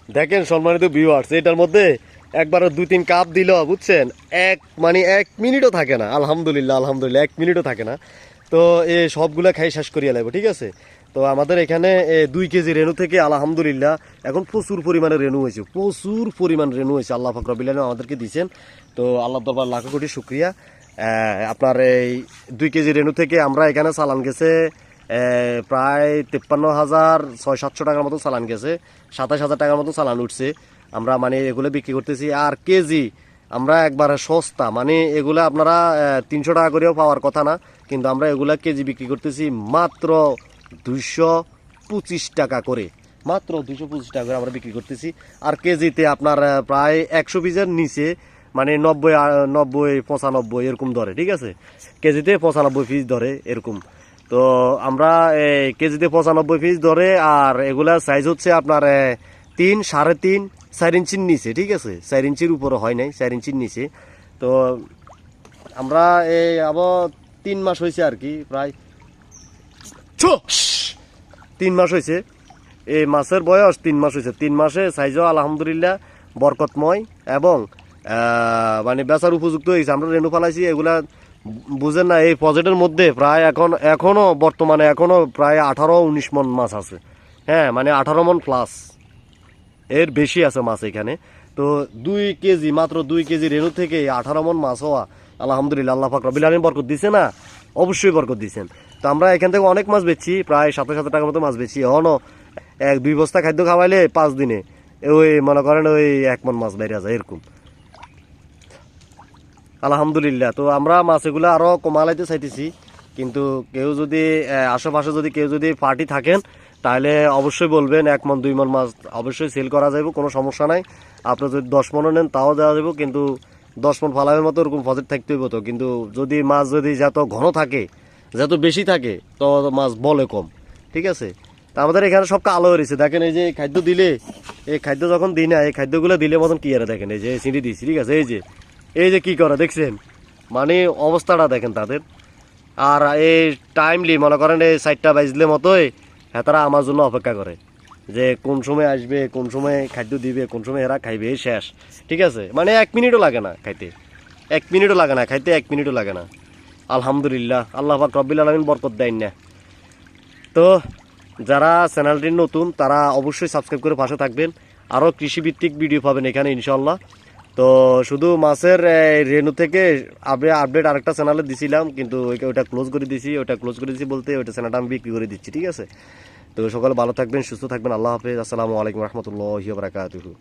দেখেন সম্মানিত ভিউয়ার্স, এটার মধ্যে একবার 2-3 কাপ দিল, বুঝছেন, মানে 1 মিনিটও থাকে না। আলহামদুলিল্লাহ আলহামদুলিল্লাহ 1 মিনিটও থাকে না। তো এই সবগুলা খাই শেষ করিয়া লাগবে, ঠিক আছে। তো আমাদের এখানে 2 কেজি রেনু থেকে আলহামদুলিল্লাহ এখন প্রচুর পরিমাণে রেনু হয়েছে, প্রচুর পরিমাণ রেনু হয়েছে। আল্লাহ পাক রব্বুল আলামিন আমাদেরকে দিয়েছেন, তো আল্লাহ দরবার লাখ কোটি শুক্রিয়া। আপনার এই 2 কেজি রেনু থেকে আমরা এখানে চালান গেছে প্রায় 53,600-700 টাকার মতো চালান গেছে, 27,000 টাকার মতো চালান উঠছে। আমরা মানে এগুলো বিক্রি করতেছি। আর কেজি আমরা একবারে সস্তা, মানে এগুলো আপনারা 300 টাকা করেও পাওয়ার কথা না, কিন্তু আমরা এগুলা কেজি বিক্রি করতেছি মাত্র 225 টাকা করে, মাত্র 225 টাকা করে আমরা বিক্রি করতেছি। আর কেজিতে আপনার প্রায় 100 পিসের নিচে, মানে 90-95 এরকম ধরে, ঠিক আছে। কেজিতে 95 পিস ধরে এরকম। তো আমরা কেজিতে 95 পিস ধরে। আর এগুলা সাইজ হচ্ছে আপনার 3, 3.5, 4 ইঞ্চির নিচে, ঠিক আছে। 4 ইঞ্চির উপরে হয় নাই, 4 ইঞ্চির নিচে। তো আমরা আবার 3 মাস হয়েছে আর কি, প্রায় 3 মাস হয়েছে। এই মাছের বয়স 3 মাস হয়েছে। 3 মাসে সাইজও আলহামদুলিল্লাহ বরকতময় এবং মানে বেচার উপযুক্ত হয়েছে। আমরা রেনু ফালাইছি এগুলা, বুঝেন না, এই প্রজেক্টের মধ্যে প্রায় এখনো বর্তমানে এখনো প্রায় 18-19 মন মাছ আছে। হ্যাঁ, মানে 18 মন প্লাস, এর বেশি আছে মাছ এখানে। তো 2 কেজি, মাত্র 2 কেজি রেনু থেকে 18 মন মাছ হওয়া আলহামদুলিল্লাহ আল্লাহ পাক রব্বুল আলামিন বরকত দিছে না, অবশ্যই বরকত দিচ্ছেন। তো আমরা এখান থেকে অনেক মাছ বেচছি, প্রায় 7,000 টাকার মতো মাছ বেচছি। এখনও 1-2 বস্তা খাদ্য খাওয়াইলে 5 দিনে ওই মনে করেন ওই 1 মন মাছ বেরিয়ে যায় এরকম, আলহামদুলিল্লাহ। তো আমরা মাছ এগুলো আরও কমালাইতে চাইতেছি, কিন্তু কেউ যদি আশেপাশে যদি কেউ যদি পার্টি থাকেন তাহলে অবশ্যই বলবেন। 1 মন 2 মন মাছ অবশ্যই সেল করা যাবে, কোনো সমস্যা নাই। আপনার যদি 10 মনও নেন তাও দেওয়া যাবে, কিন্তু 10 মন ফালাবের মতো ওরকম প্রজেক্ট থাকতে হইব। তো কিন্তু যদি মাছ যদি যত ঘন থাকে, যত বেশি থাকে, তো মাছ বলে কম, ঠিক আছে। তা আমাদের এখানে সব কালো হয়েছে। দেখেন এই যে খাদ্য দিলে, এই খাদ্য যখন দিই না, এই খাদ্যগুলো দিলে মতন কি আর দেখেন, এই যে চিনি দিচ্ছি, ঠিক আছে। এই যে কি করে দেখছেন, মানে অবস্থাটা দেখেন তাদের। আর এই টাইমলি মনে করেন এই 4টা বাজলে মতোই তারা আমার জন্য অপেক্ষা করে, যে কোন সময় আসবে, কোন সময় খাদ্য দিবে, কোন সময় এরা খাইবে, এই শেষ, ঠিক আছে। মানে 1 মিনিটও লাগে না খাইতে, 1 মিনিটও লাগে না খাইতে, 1 মিনিটও লাগে না। আলহামদুলিল্লাহ আল্লাহ পাক রব্বুল আলামিন বরকত দেন না। তো যারা চ্যানেলটির নতুন তারা অবশ্যই সাবস্ক্রাইব করে পাশে থাকবেন। আরও কৃষিভিত্তিক ভিডিও পাবেন এখানে ইনশাল্লাহ। তো শুধু মাছের রেনু থেকে আপডেট আরেকটা চ্যানেলে দিছিলাম, কিন্তু ওইটা ক্লোজ করে দিছি। বলতে ওইটা চ্যানেলটা আমি বিক্রি করে দিচ্ছি, ঠিক আছে। তো সকলে ভালো থাকবেন, সুস্থ থাকবেন। আল্লাহ হাফেজ, আসসালামু আলাইকুম রহমতুল্লাহি ওয়া বারাকাতুহু।